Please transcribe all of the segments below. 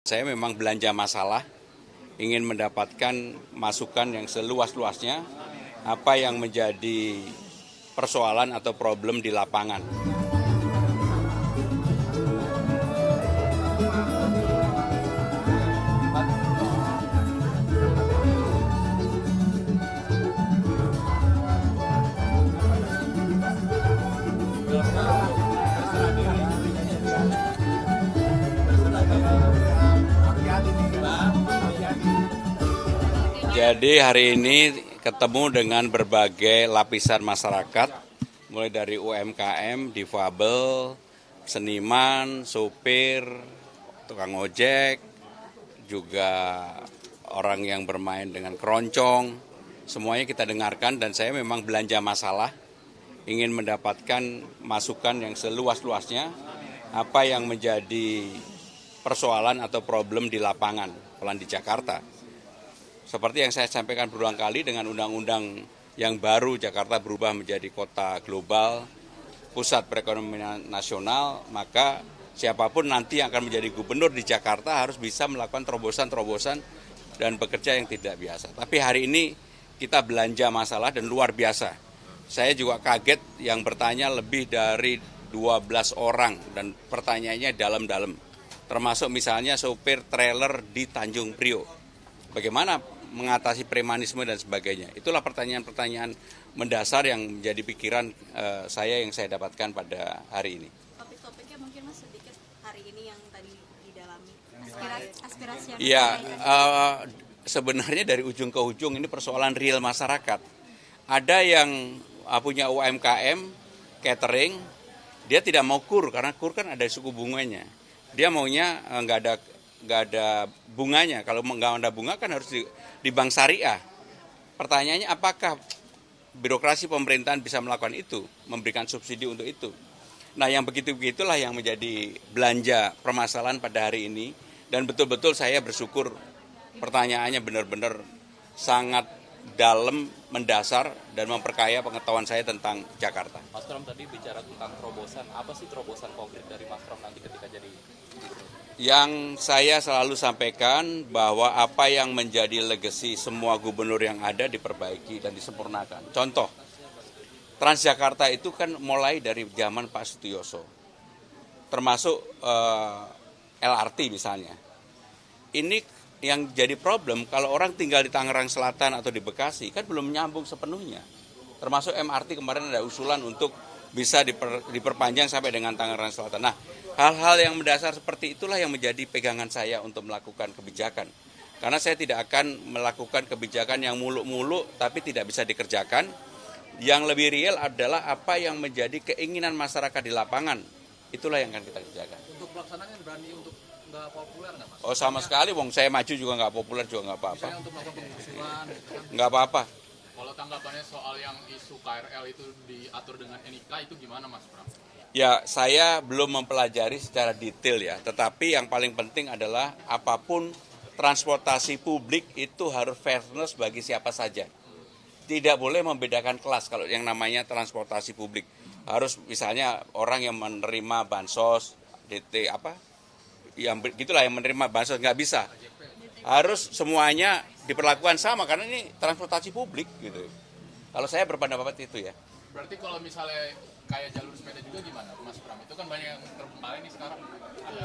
Saya memang belanja masalah, ingin mendapatkan masukan yang seluas-luasnya, apa yang menjadi persoalan atau problem di lapangan. Jadi hari ini ketemu dengan berbagai lapisan masyarakat, mulai dari UMKM, difabel, seniman, sopir, tukang ojek, juga orang yang bermain dengan keroncong, semuanya kita dengarkan dan saya memang belanja masalah, ingin mendapatkan masukan yang seluas-luasnya, apa yang menjadi persoalan atau problem di lapangan, pelan di Jakarta. Seperti yang saya sampaikan berulang kali dengan undang-undang yang baru, Jakarta berubah menjadi kota global, pusat perekonomian nasional, maka siapapun nanti yang akan menjadi gubernur di Jakarta harus bisa melakukan terobosan-terobosan dan bekerja yang tidak biasa. Tapi hari ini kita belanja masalah dan luar biasa. Saya juga kaget yang bertanya lebih dari 12 orang dan pertanyaannya dalam-dalam. Termasuk misalnya sopir trailer di Tanjung Priok. Bagaimana mengatasi premanisme dan sebagainya. Itulah pertanyaan-pertanyaan mendasar yang menjadi pikiran saya yang saya dapatkan pada hari ini. Topik-topiknya mungkin Mas sedikit hari ini yang tadi didalami. Aspirasi yang ya, sebenarnya dari ujung ke ujung ini persoalan real masyarakat. Ada yang punya UMKM, catering, dia tidak mau kur, karena kur kan ada suku bunganya. Dia maunya nggak ada bunganya. Kalau nggak ada bunga kan harus di bank syariah. Pertanyaannya apakah birokrasi pemerintahan bisa melakukan itu, memberikan subsidi untuk itu. Nah yang begitu-begitulah yang menjadi belanja permasalahan pada hari ini. Dan betul-betul saya bersyukur pertanyaannya benar-benar sangat dalam, mendasar, dan memperkaya pengetahuan saya tentang Jakarta. Mas Pram tadi bicara tentang terobosan, apa sih terobosan konkret dari Mas Pram nanti ketika jadi gubernur? Yang saya selalu sampaikan bahwa apa yang menjadi legasi semua gubernur yang ada diperbaiki dan disempurnakan. Contoh, Transjakarta itu kan mulai dari zaman Pak Sutioso, termasuk LRT misalnya. Ini yang jadi problem kalau orang tinggal di Tangerang Selatan atau di Bekasi kan belum nyambung sepenuhnya. Termasuk MRT kemarin ada usulan untuk bisa diperpanjang sampai dengan Tangerang Selatan. Nah, hal-hal yang mendasar seperti itulah yang menjadi pegangan saya untuk melakukan kebijakan. Karena saya tidak akan melakukan kebijakan yang muluk-muluk tapi tidak bisa dikerjakan. Yang lebih real adalah apa yang menjadi keinginan masyarakat di lapangan. Itulah yang akan kita kerjakan. Untuk pelaksanaannya berani untuk nggak populer nggak Mas? Oh sama sekali, wong saya maju juga nggak populer juga nggak apa-apa. Misalnya untuk melakukan pengusulan, Nggak apa-apa. Kalau tanggapannya soal yang isu KRL itu diatur dengan NIK itu gimana Mas Pram? Ya, saya belum mempelajari secara detail ya, tetapi yang paling penting adalah apapun transportasi publik itu harus fairness bagi siapa saja. Tidak boleh membedakan kelas kalau yang namanya transportasi publik. Harus misalnya orang yang menerima bansos, DT apa, yang gitulah yang menerima bansos nggak bisa. Harus semuanya diperlakukan sama karena ini transportasi publik gitu. Kalau saya berpendapat itu ya. Berarti kalau misalnya kayak jalur sepeda juga gimana Mas Pram? Itu kan banyak yang terbengkalai nih sekarang.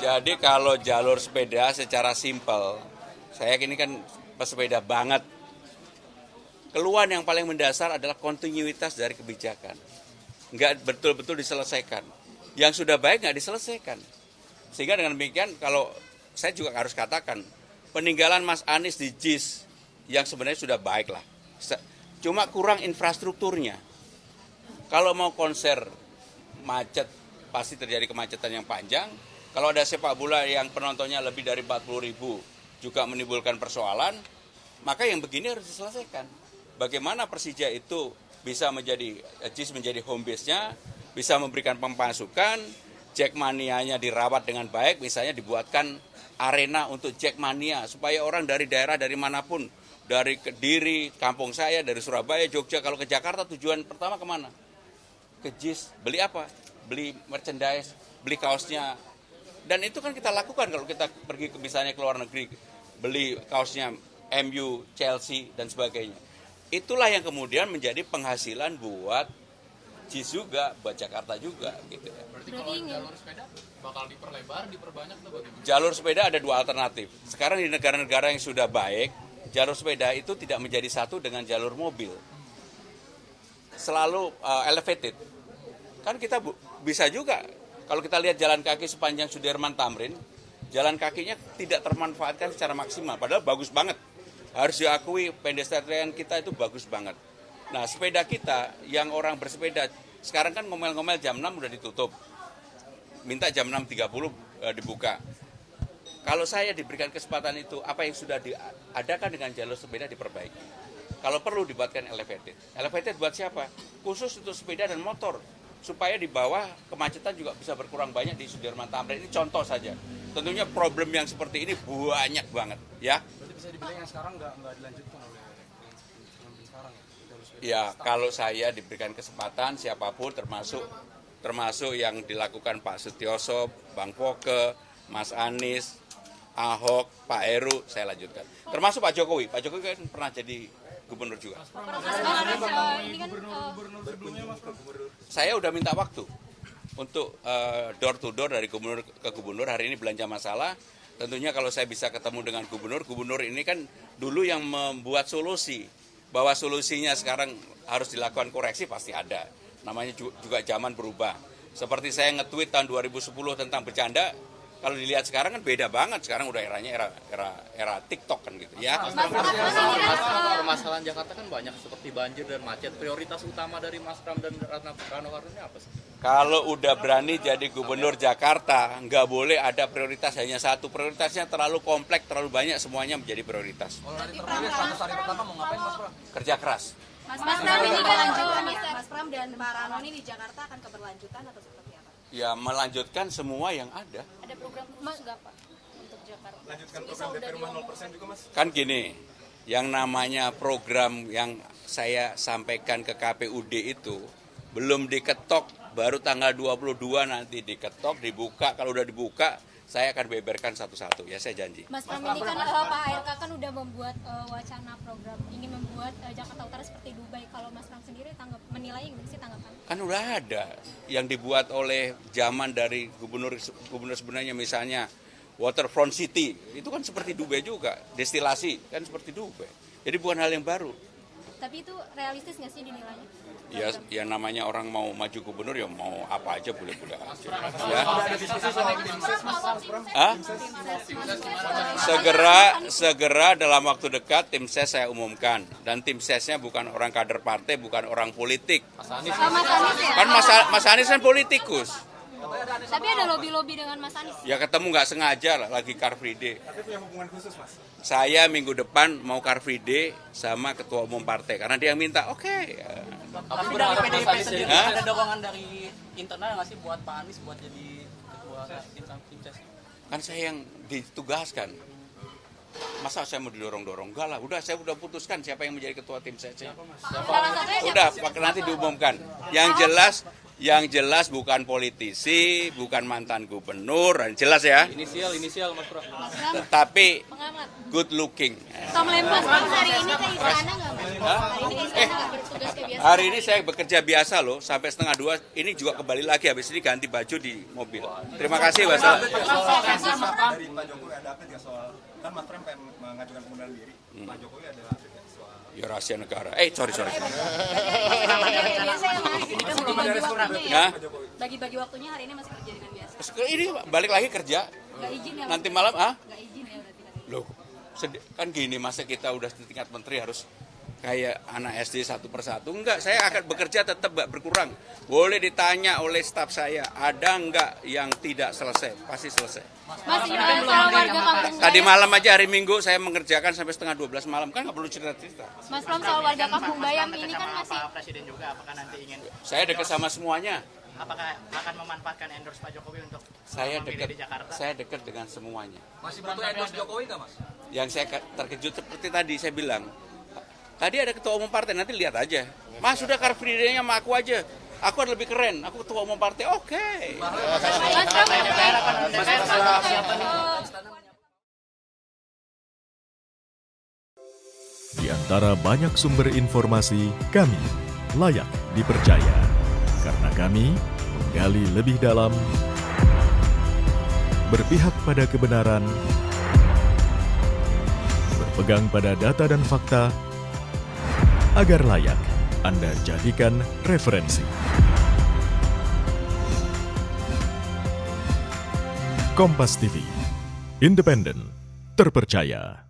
Jadi kalau jalur sepeda secara simpel, saya ini kan pesepeda banget. Keluhan yang paling mendasar adalah kontinuitas dari kebijakan. Nggak betul-betul diselesaikan. Yang sudah baik nggak diselesaikan. Sehingga dengan demikian kalau saya juga harus katakan, peninggalan Mas Anies di JIS yang sebenarnya sudah baik lah. Cuma kurang infrastrukturnya. Kalau mau konser macet, pasti terjadi kemacetan yang panjang. Kalau ada sepak bola yang penontonnya lebih dari 40.000 juga menimbulkan persoalan, maka yang begini harus diselesaikan. Bagaimana Persija itu bisa menjadi, JIS menjadi home base-nya, bisa memberikan pemasukan, Jackmania-nya dirawat dengan baik, misalnya dibuatkan arena untuk Jackmania, supaya orang dari daerah, dari manapun, dari Kediri, kampung saya, dari Surabaya, Jogja, kalau ke Jakarta tujuan pertama kemana? Ke JIS, beli apa? Beli merchandise, beli kaosnya Dan itu kan kita lakukan kalau kita pergi ke misalnya ke luar negeri, beli kaosnya MU, Chelsea, dan sebagainya. Itulah yang kemudian menjadi penghasilan buat JIS juga, buat Jakarta juga. Gitu ya. Berarti kalau jalur sepeda bakal diperlebar, diperbanyak atau bagaimana? Jalur sepeda ada dua alternatif. Sekarang di negara-negara yang sudah baik, jalur sepeda itu tidak menjadi satu dengan jalur mobil. Selalu elevated. Kan kita bisa juga, kalau kita lihat jalan kaki sepanjang Sudirman Tamrin, jalan kakinya tidak termanfaatkan secara maksimal, padahal bagus banget. Harus diakui pedestrian kita itu bagus banget. Nah, sepeda kita yang orang bersepeda, sekarang kan ngomel-ngomel jam 6 udah ditutup. Minta jam 6.30 dibuka. Kalau saya diberikan kesempatan itu, apa yang sudah diadakan dengan jalur sepeda diperbaiki. Kalau perlu dibuatkan elevated. Elevated buat siapa? Khusus untuk sepeda dan motor. Supaya di bawah kemacetan juga bisa berkurang banyak di Sudirman Tamrin. Ini contoh saja. Tentunya problem yang seperti ini banyak banget, ya. Berarti bisa dibilang yang sekarang nggak dilanjutkan oleh yang sekarang ya? Ya, kalau saya diberikan kesempatan, siapapun termasuk yang dilakukan Pak Sutioso, Bang Foke, Mas Anies, Ahok, Pak Heru, saya lanjutkan. Termasuk Pak Jokowi. Pak Jokowi kan pernah jadi gubernur juga. Ini kan Saya udah minta waktu untuk door to door dari gubernur ke gubernur. Hari ini belanja masalah. Tentunya kalau saya bisa ketemu dengan gubernur ini kan dulu yang membuat solusi. Bahwa solusinya sekarang harus dilakukan koreksi pasti ada. Namanya juga zaman berubah. Seperti saya nge-tweet tahun 2010 tentang bercanda, kalau dilihat sekarang kan beda banget. Sekarang udah era TikTok kan gitu ya. Permasalahan Jakarta kan banyak seperti banjir dan macet. Prioritas utama dari Mas Pram dan Rano Karno ini apa sih? Kalau udah berani jadi gubernur Jakarta, nggak boleh ada prioritas hanya satu. Prioritasnya terlalu kompleks, terlalu banyak, semuanya menjadi prioritas. Kalau nanti terpilih 100 hari pertama mau ngapain Mas Pram? Kerja keras. Mas Pram ini kelanjutan Mas Pram dan Pak Rano ini di Jakarta akan keberlanjutan atau seperti apa? Ya melanjutkan semua yang ada. Ada program khusus nggak Pak untuk Jakarta? Lanjutkan program DP Rumah 0% juga Mas? Kan gini, yang namanya program yang saya sampaikan ke KPUD itu belum diketok, baru tanggal 22 nanti diketok, dibuka. Kalau udah dibuka, saya akan beberkan satu-satu, ya saya janji. Mas Pram ini kan Pak ARK kan udah membuat wacana program ingin membuat Jakarta Utara seperti Dubai. Kalau Mas Pram sendiri menilai gimana sih tanggapan? Kan udah ada yang dibuat oleh zaman dari gubernur sebenarnya, misalnya Waterfront City, itu kan seperti Dubai juga, destilasi kan seperti Dubai. Jadi bukan hal yang baru. Tapi itu realistis nggak sih dinilainya? Ya namanya orang mau maju gubernur ya mau apa aja boleh-boleh aja. Ya. Ada diskusi soal tim ses Mas Pram? Hah? Segera dalam waktu dekat tim ses saya umumkan, dan tim sesnya bukan orang kader partai, bukan orang politik. Mas Anies ya? Kan Mas Anies kan politikus. Tapi ada lobby-lobby dengan Mas Anies. Ya ketemu nggak sengaja lah, lagi Car Free Day. Tapi punya hubungan khusus Mas? Saya minggu depan mau Car Free Day sama ketua umum partai karena dia minta. Oke. Tapi dari PDIP sendiri Hah? ada dorongan dari internal nggak sih buat Pak Anies buat jadi ketua tim ses? Kan saya yang ditugaskan. Masa saya mau didorong-dorong? Enggak lah, saya udah putuskan siapa yang menjadi ketua tim ses. Udah, nanti diumumkan. Yang jelas bukan politisi, bukan mantan gubernur, jelas ya. Inisial Mas Pram. Tetapi Pengamat. good looking. Tom Lembas Pram hari ini ke istana nggak Mas? Hari ini ke istana nggak bertugas kayak biasa? Hari ini saya bekerja biasa loh, sampai 1:30. Ini juga kembali lagi, habis ini ganti baju di mobil. Terima kasih, Wassalamualaikum. Dari Pak Jokowi ada update nggak soal, kan Mas Pram pengen mengajukan pengunduran diri, Pak Jokowi ada update nggak soal? Ya rahasia negara. Sorry. Hah? Bagi-bagi waktunya hari ini masih kerja dengan biasa. Ini balik lagi kerja. Nggak izin ya? Nanti malam, Nggak izin ya berarti kan? Loh, kan gini, masa kita udah tingkat menteri harus kayak anak SD satu persatu? Enggak, saya akan bekerja tetap nggak berkurang. Boleh ditanya oleh staf saya, ada enggak yang tidak selesai? Pasti selesai. Mas, soal warga kampung Tadi Bayam. malam aja hari Minggu saya mengerjakan sampai 11:30 malam, kan nggak perlu cerita-cerita. Mas Pram soal warga kampung Bayam ini kan masih Pak Presiden juga, apakah nanti ingin, Saya dekat sama semuanya. apakah akan memanfaatkan endorse Pak Jokowi untuk Saya memilih dekat, di Jakarta? saya dekat dengan semuanya. Masih butuh endorse Jokowi nggak Mas? Yang saya terkejut seperti tadi saya bilang, tadi ada ketua umum partai, nanti lihat aja. Mas sudah Car Free Day-nya sama aku aja. Aku ada lebih keren, aku ketua umum partai, oke. Di antara banyak sumber informasi, kami layak dipercaya. Karena kami menggali lebih dalam, berpihak pada kebenaran, berpegang pada data dan fakta, agar layak Anda jadikan referensi. Kompas TV, independen, terpercaya.